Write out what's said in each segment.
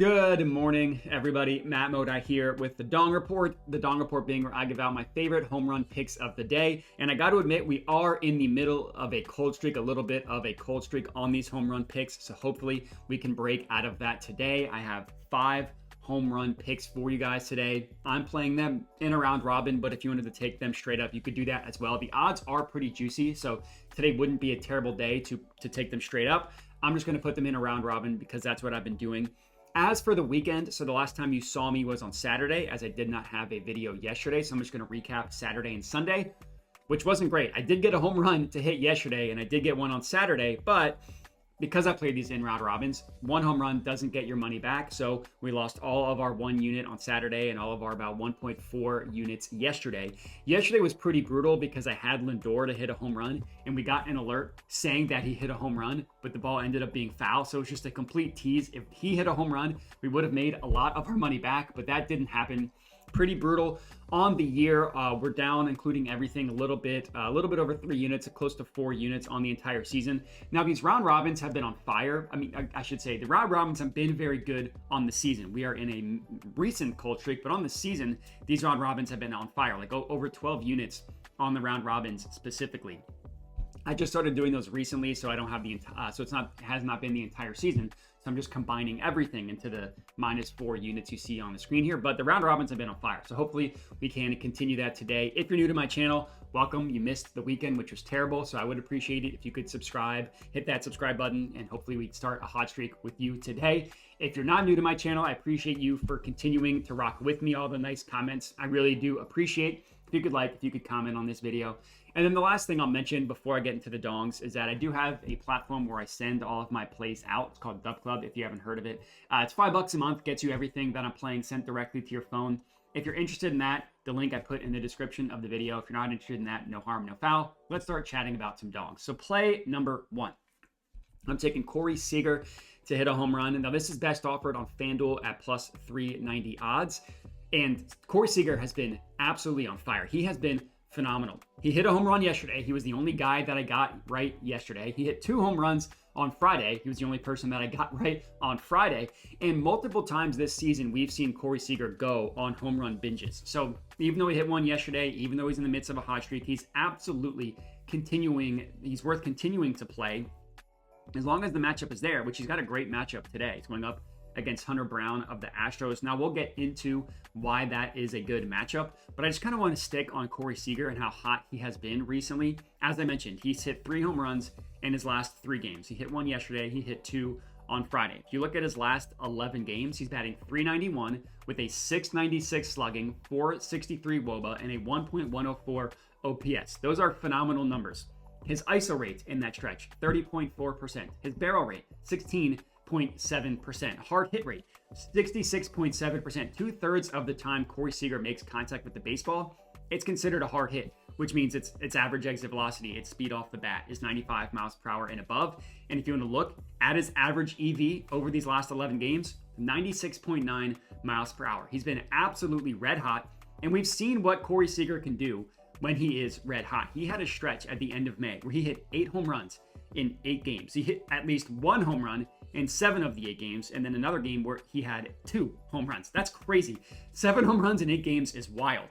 Good morning, everybody. Matt Modi here with the Dong Report. The Dong Report being where I give out my favorite home run picks of the day. And I got to admit, we are in the middle of a cold streak, a little bit of a cold streak on these home run picks. So hopefully we can break out of that today. I have 5 home run picks for you guys today. I'm playing them in a round robin, but if you wanted to take them straight up, you could do that as well. The odds are pretty juicy, so today wouldn't be a terrible day to take them straight up. I'm just going to put them in a round robin because that's what I've been doing. As for the weekend, so the last time you saw me was on Saturday, as I did not have a video yesterday. So I'm just going to recap Saturday and Sunday, which wasn't great. I did get a home run to hit yesterday, and I did get one on Saturday, but because I played these in round robins, one home run doesn't get your money back. So we lost all of our 1 unit on Saturday and all of our about 1.4 units yesterday. Yesterday was pretty brutal because I had Lindor to hit a home run, and we got an alert saying that he hit a home run, but the ball ended up being foul. So it's just a complete tease. If he hit a home run, we would have made a lot of our money back, but that didn't happen. Pretty brutal on the year. We're down, including everything, a little bit over 3 units, close to 4 units on the entire season. Now, these round robins have been on fire. I should say the round robins have been very good on the season. We are in a recent cold streak, but on the season, these round robins have been on fire, like over 12 units on the round robins specifically. I just started doing those recently, so I don't have the has not been the entire season. So I'm just combining everything into the -4 units you see on the screen here. But the round robins have been on fire, so hopefully we can continue that today. If you're new to my channel, welcome. You missed the weekend, which was terrible, so I would appreciate it if you could subscribe, hit that subscribe button, and hopefully we start a hot streak with you today. If you're not new to my channel, I appreciate you for continuing to rock with me. All the nice comments, I really do appreciate. If you could comment on this video. And then the last thing I'll mention before I get into the dongs is that I do have a platform where I send all of my plays out. It's called Dub Club, if you haven't heard of it. It's $5 a month, gets you everything that I'm playing sent directly to your phone. If you're interested in that, the link I put in the description of the video. If you're not interested in that, no harm, no foul. Let's start chatting about some dongs. So play number 1. I'm taking Corey Seager to hit a home run. And now this is best offered on FanDuel at plus 390 odds. And Corey Seager has been absolutely on fire. He has been phenomenal. He hit a home run yesterday. He was the only guy that I got right yesterday. He hit 2 home runs on Friday. He was the only person that I got right on Friday. And multiple times this season, we've seen Corey Seager go on home run binges. So even though he hit one yesterday, even though he's in the midst of a hot streak, he's absolutely continuing. He's worth continuing to play as long as the matchup is there, which he's got a great matchup today. He's going up against Hunter Brown of the Astros. Now, we'll get into why that is a good matchup, but I just kind of want to stick on Corey Seager and how hot he has been recently. As I mentioned, he's hit 3 home runs in his last 3 games. He hit 1 yesterday. He hit 2 on Friday. If you look at his last 11 games, he's batting .391 with a .696 slugging, .463 WOBA, and a 1.104 OPS. Those are phenomenal numbers. His ISO rate in that stretch, 30.4%. His barrel rate, 16.7%. Hard hit rate, 66.7%. 2/3 of the time Corey Seager makes contact with the baseball, it's considered a hard hit, which means its average exit velocity, its speed off the bat, is 95 miles per hour and above. And if you want to look at his average EV over these last 11 games, 96.9 miles per hour. He's been absolutely red hot, and we've seen what Corey Seager can do when he is red hot. He had a stretch at the end of May where he hit 8 home runs in 8 games. He hit at least 1 home run in 7 of the 8 games, and then another game where he had 2 home runs. That's crazy. 7 home runs in 8 games is wild.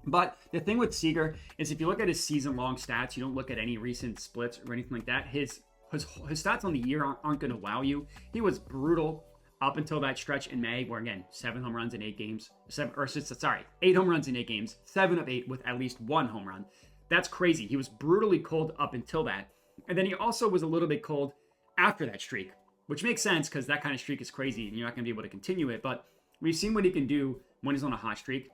But the thing with Seager is if you look at his season-long stats, you don't look at any recent splits or anything like that, his stats on the year aren't going to wow you. He was brutal up until that stretch in May where, again, 7 home runs in 8 games. 8 home runs in 8 games, 7 of 8 with at least 1 home run. That's crazy. He was brutally cold up until that. And then he also was a little bit cold after that streak, which makes sense because that kind of streak is crazy and you're not going to be able to continue it. But we've seen what he can do when he's on a hot streak.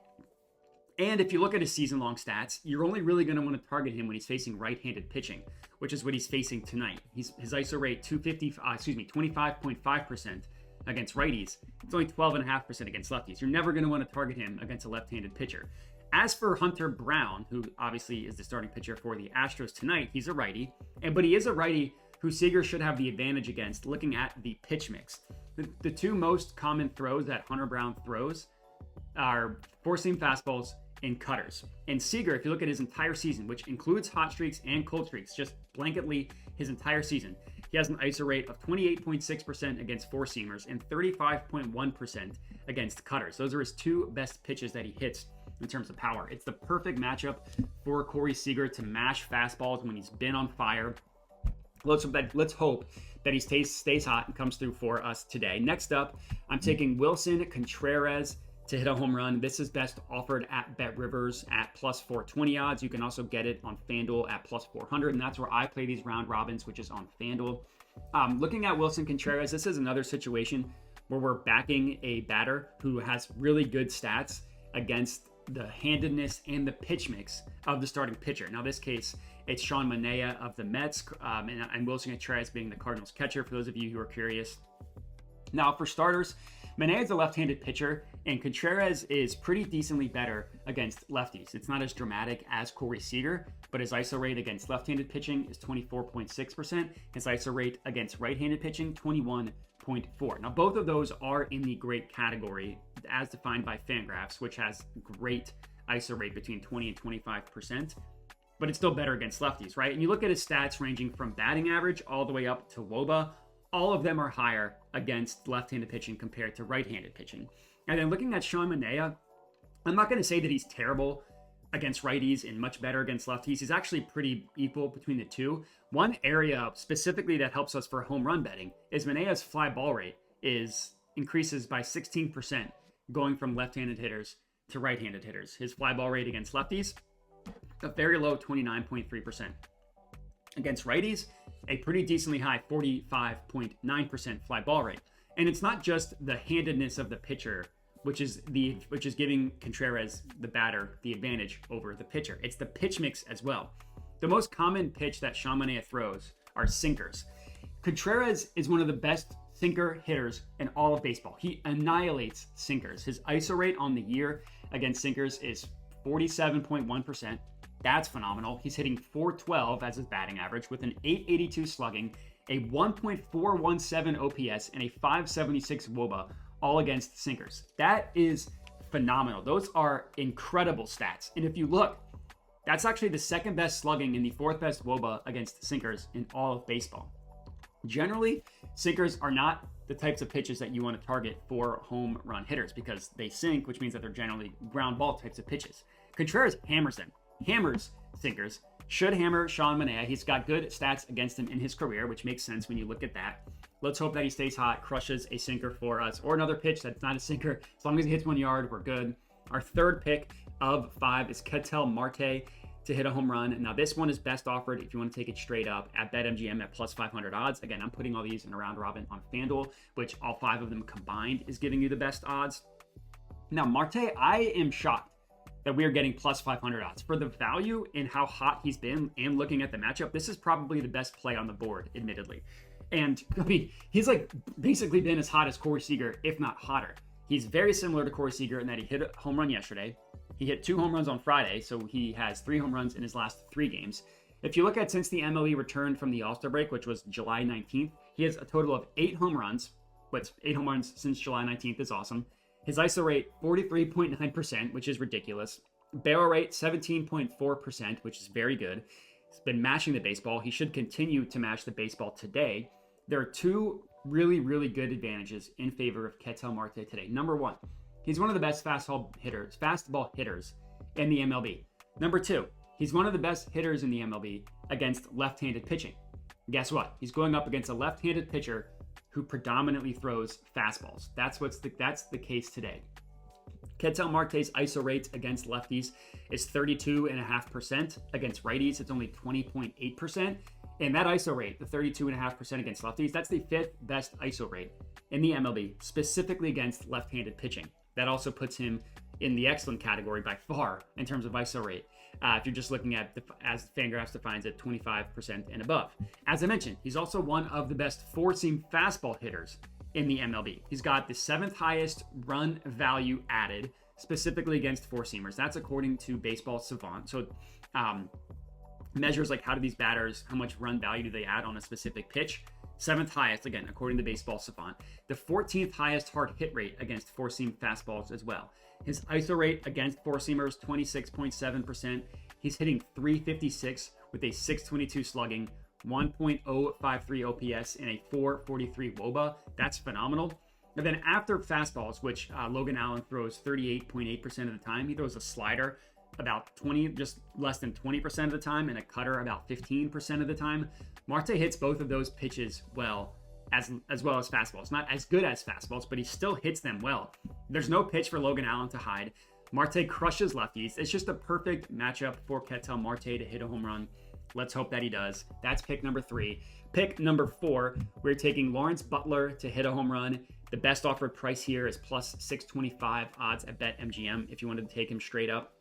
And if you look at his season-long stats, you're only really going to want to target him when he's facing right-handed pitching, which is what he's facing tonight. His ISO rate 25.5% against righties. It's only 12.5% against lefties. You're never going to want to target him against a left-handed pitcher. As for Hunter Brown, who obviously is the starting pitcher for the Astros tonight, he's a righty, but he is a righty who Seager should have the advantage against looking at the pitch mix. The 2 most common throws that Hunter Brown throws are four-seam fastballs and cutters. And Seager, if you look at his entire season, which includes hot streaks and cold streaks, just blanketly his entire season, He has an ISO rate of 28.6% against four-seamers and 35.1% against cutters. Those are his two best pitches that he hits in terms of power. It's the perfect matchup for Corey Seager to mash fastballs when he's been on fire. Let's hope that he stays hot and comes through for us today. Next up, I'm taking Wilson Contreras to hit a home run. This is best offered at BetRivers at plus 420 odds. You can also get it on FanDuel at plus 400, and that's where I play these round robins, which is on FanDuel. Looking at Wilson Contreras, this is another situation where we're backing a batter who has really good stats against the handedness and the pitch mix of the starting pitcher. Now, this case, it's Sean Manaea of the Mets, and Wilson Contreras being the Cardinals catcher, for those of you who are curious. Now, for starters, Manaea is a left-handed pitcher, and Contreras is pretty decently better against lefties. It's not as dramatic as Corey Seager, but his ISO rate against left-handed pitching is 24.6%. His ISO rate against right-handed pitching, 21.4%. Now, both of those are in the great category as defined by FanGraphs, which has great ISO rate between 20 and 25%, but it's still better against lefties, right? And you look at his stats ranging from batting average all the way up to WOBA. All of them are higher against left-handed pitching compared to right-handed pitching. And then looking at Sean Manaea, I'm not going to say that he's terrible against righties and much better against lefties. He's actually pretty equal between the two. One area specifically that helps us for home run betting is Manaea's fly ball rate increases by 16% going from left-handed hitters to right-handed hitters. His fly ball rate against lefties, a very low 29.3%. Against righties, a pretty decently high 45.9% fly ball rate. And it's not just the handedness of the pitcher, which is giving Contreras, the batter, the advantage over the pitcher. It's the pitch mix as well. The most common pitch that Sean Manaea throws are sinkers. Contreras is one of the best sinker hitters in all of baseball. He annihilates sinkers. His ISO rate on the year against sinkers is 47.1%. That's phenomenal. He's hitting .412 as his batting average with an .882 slugging, a 1.417 OPS, and a .576 WOBA, all against sinkers. That is phenomenal. Those are incredible stats. And if you look, that's actually the second best slugging and the fourth best WOBA against sinkers in all of baseball. Generally, sinkers are not the types of pitches that you want to target for home run hitters because they sink, which means that they're generally ground ball types of pitches. Contreras hammers them. Hammers sinkers, should hammer Sean Manaea. He's got good stats against him in his career, which makes sense when you look at that. Let's hope that he stays hot, crushes a sinker for us, or another pitch that's not a sinker. As long as he hits 1 yard, we're good. Our third pick of 5 is Ketel Marte to hit a home run. Now, this one is best offered if you want to take it straight up at BetMGM at plus 500 odds. Again, I'm putting all these in a round robin on FanDuel, which all 5 of them combined is giving you the best odds. Now, Marte, I am shocked that we are getting plus 500 odds. For the value in how hot he's been and looking at the matchup, this is probably the best play on the board, admittedly. And I mean, he's like basically been as hot as Corey Seager, if not hotter. He's very similar to Corey Seager in that he hit a home run yesterday. He hit 2 home runs on Friday, so he has 3 home runs in his last 3 games. If you look at since the MLB returned from the All-Star break, which was July 19th, he has a total of 8 home runs. But 8 home runs since July 19th is awesome. His ISO rate, 43.9%, which is ridiculous. Barrel rate, 17.4%, which is very good. He's been mashing the baseball. He should continue to mash the baseball today. There are 2 really, really good advantages in favor of Ketel Marte today. Number 1, he's one of the best fastball hitters in the MLB. Number 2, he's one of the best hitters in the MLB against left-handed pitching. Guess what? He's going up against a left-handed pitcher who predominantly throws fastballs. That's the case today. Ketel Marte's ISO rate against lefties is 32.5%. Against righties, it's only 20.8%. And that ISO rate, the 32.5% against lefties, that's the 5th best ISO rate in the MLB, specifically against left-handed pitching. That also puts him in the excellent category by far in terms of ISO rate. If you're just looking at, as FanGraphs defines it, 25% and above. As I mentioned, he's also one of the best four-seam fastball hitters in the MLB. He's got the 7th highest run value added, specifically against four-seamers. That's according to Baseball Savant. So measures like how much run value do they add on a specific pitch. 7th highest, again, according to Baseball Savant. The 14th highest hard hit rate against four-seam fastballs as well. His ISO rate against four-seamers, 26.7%. He's hitting .356 with a .622 slugging, 1.053 OPS, and a 443 WOBA. That's phenomenal. And then after fastballs, which Logan Allen throws 38.8% of the time, he throws a slider about 20, just less than 20% of the time, and a cutter about 15% of the time. Marte hits both of those pitches well as well as fastballs. Not as good as fastballs, but he still hits them well. There's no pitch for Logan Allen to hide. Marte crushes lefties. It's just a perfect matchup for Ketel Marte to hit a home run. Let's hope that he does. That's pick number 3. Pick number 4, we're taking Lawrence Butler to hit a home run. The best offered price here is plus 625 odds at BetMGM if you wanted to take him straight up.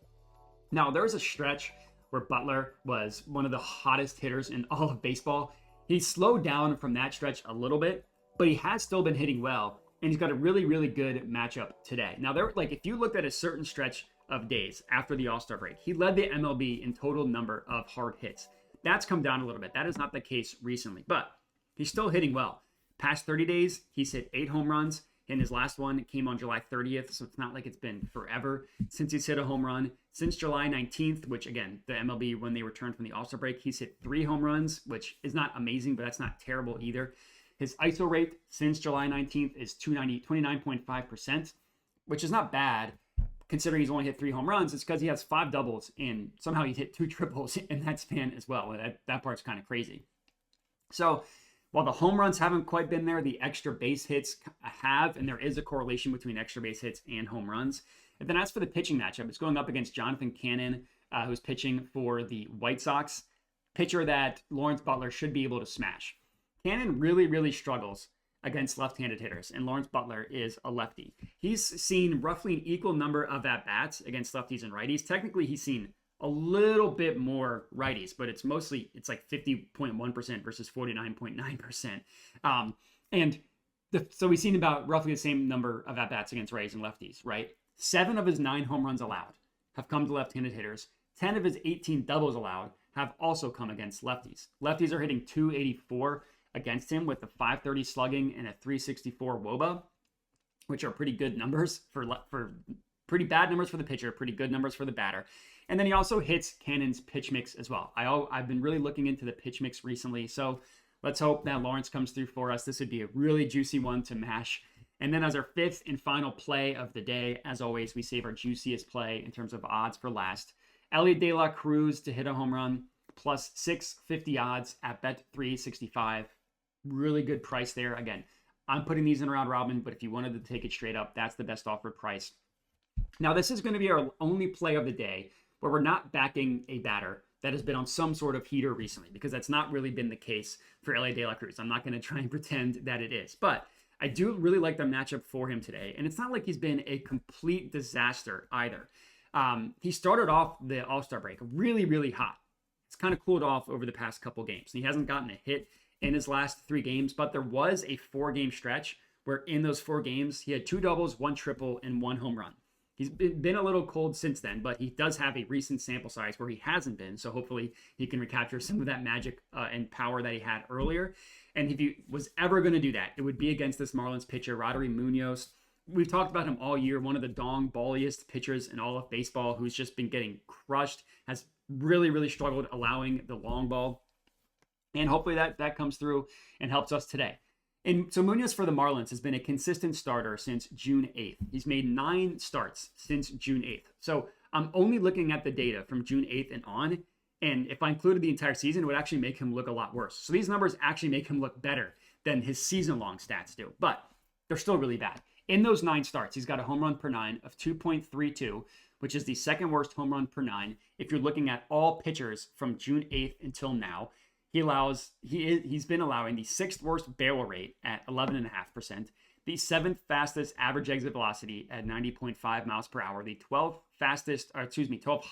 Now, there was a stretch where Butler was one of the hottest hitters in all of baseball. He slowed down from that stretch a little bit, but he has still been hitting well, and he's got a really, really good matchup today. Now, if you looked at a certain stretch of days after the All-Star break, he led the MLB in total number of hard hits. That's come down a little bit. That is not the case recently, but he's still hitting well. Past 30 days, he's hit 8 home runs. And his last one came on July 30th, so it's not like it's been forever since he's hit a home run. Since July 19th, which again, the MLB, when they returned from the All-Star break, he's hit 3 home runs, which is not amazing, but that's not terrible either. His ISO rate since July 19th is 29.5%, which is not bad considering he's only hit 3 home runs. It's because he has 5 doubles and somehow he hit 2 triples in that span as well. That part's kind of crazy. So while the home runs haven't quite been there, the extra base hits have, and there is a correlation between extra base hits and home runs. And then as for the pitching matchup, it's going up against Jonathan Cannon, who's pitching for the White Sox, pitcher that Lawrence Butler should be able to smash. Cannon really, really struggles against left-handed hitters, and Lawrence Butler is a lefty. He's seen roughly an equal number of at-bats against lefties and righties. Technically, he's seen a little bit more righties, but it's like 50.1% versus 49.9%. So we've seen about roughly the same number of at-bats against righties and lefties, right? 7 of his 9 home runs allowed have come to left-handed hitters. 10 of his 18 doubles allowed have also come against lefties. Lefties are hitting 284 against him with a 530 slugging and a 364 WOBA, which are pretty good numbers for pretty bad numbers for the pitcher, pretty good numbers for the batter. And then he also hits Cannon's pitch mix as well. I've been really looking into the pitch mix recently, so let's hope that Lawrence comes through for us. This would be a really juicy one to mash. And then as our 5th and final play of the day, as always, we save our juiciest play in terms of odds for last. Elliot De La Cruz to hit a home run, plus 650 odds at Bet365. Really good price there. Again, I'm putting these in round robin, but if you wanted to take it straight up, that's the best offered price. Now, this is going to be our only play of the day where we're not backing a batter that has been on some sort of heater recently, because that's not really been the case for Elliot De La Cruz. I'm not going to try and pretend that it is, but I do really like the matchup for him today. And it's not like he's been a complete disaster either. He started off the All-Star break really, really hot. It's kind of cooled off over the past couple games. He hasn't gotten a hit in his last 3 games, but there was a 4-game stretch where in those 4 games, he had 2 doubles, 1 triple, and 1 home run. He's been a little cold since then, but he does have a recent sample size where he hasn't been, so hopefully he can recapture some of that magic and power that he had earlier. And if he was ever going to do that, it would be against this Marlins pitcher, Rodri Munoz. We've talked about him all year, one of the balliest pitchers in all of baseball, who's just been getting crushed, has really, really struggled allowing the long ball. And hopefully that comes through and helps us today. And so Munoz for the Marlins has been a consistent starter since June 8th. He's made 9 starts since June 8th. So I'm only looking at the data from June 8th and on. And if I included the entire season, it would actually make him look a lot worse. So these numbers actually make him look better than his season-long stats do. But they're still really bad. In those 9 starts, he's got a home run per 9 of 2.32, which is the second worst home run per 9. If you're looking at all pitchers from June 8th until now, he's been allowing the 6th worst barrel rate at 11.5%, the 7th fastest average exit velocity at 90.5 miles per hour, the 12th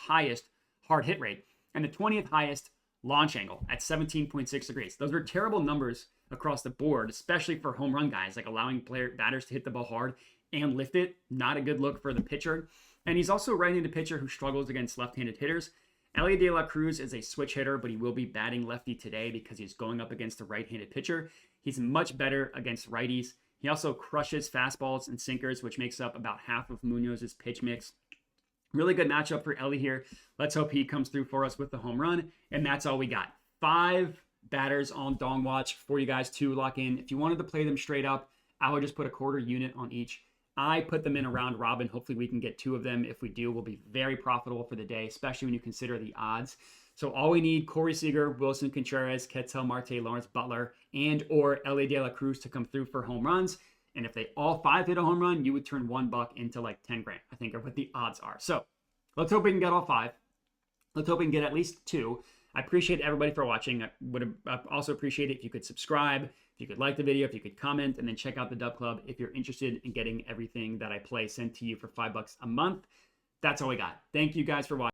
highest hard hit rate, and the 20th highest launch angle at 17.6 degrees. Those are terrible numbers across the board, especially for home run guys, like allowing batters to hit the ball hard and lift it. Not a good look for the pitcher. And he's also right-handed pitcher who struggles against left-handed hitters. Elliot De La Cruz is a switch hitter, but he will be batting lefty today because he's going up against a right-handed pitcher. He's much better against righties. He also crushes fastballs and sinkers, which makes up about half of Munoz's pitch mix. Really good matchup for Ellie here. Let's hope he comes through for us with the home run. And that's all we got. 5 batters on Dong Watch for you guys to lock in. If you wanted to play them straight up, I would just put a quarter unit on each. I put them in a round robin. Hopefully we can get 2 of them. If we do, we'll be very profitable for the day, especially when you consider the odds. So all we need, Corey Seager, Wilson Contreras, Ketel Marte, Lawrence Butler, and or Ellie De La Cruz to come through for home runs. And if they all 5 hit a home run, you would turn $1 into like 10 grand, I think, are what the odds are. So let's hope we can get all 5. Let's hope we can get at least 2. I appreciate everybody for watching. I would also appreciate it if you could subscribe, if you could like the video, if you could comment, and then check out the Dub Club if you're interested in getting everything that I play sent to you for $5 a month. That's all we got. Thank you guys for watching.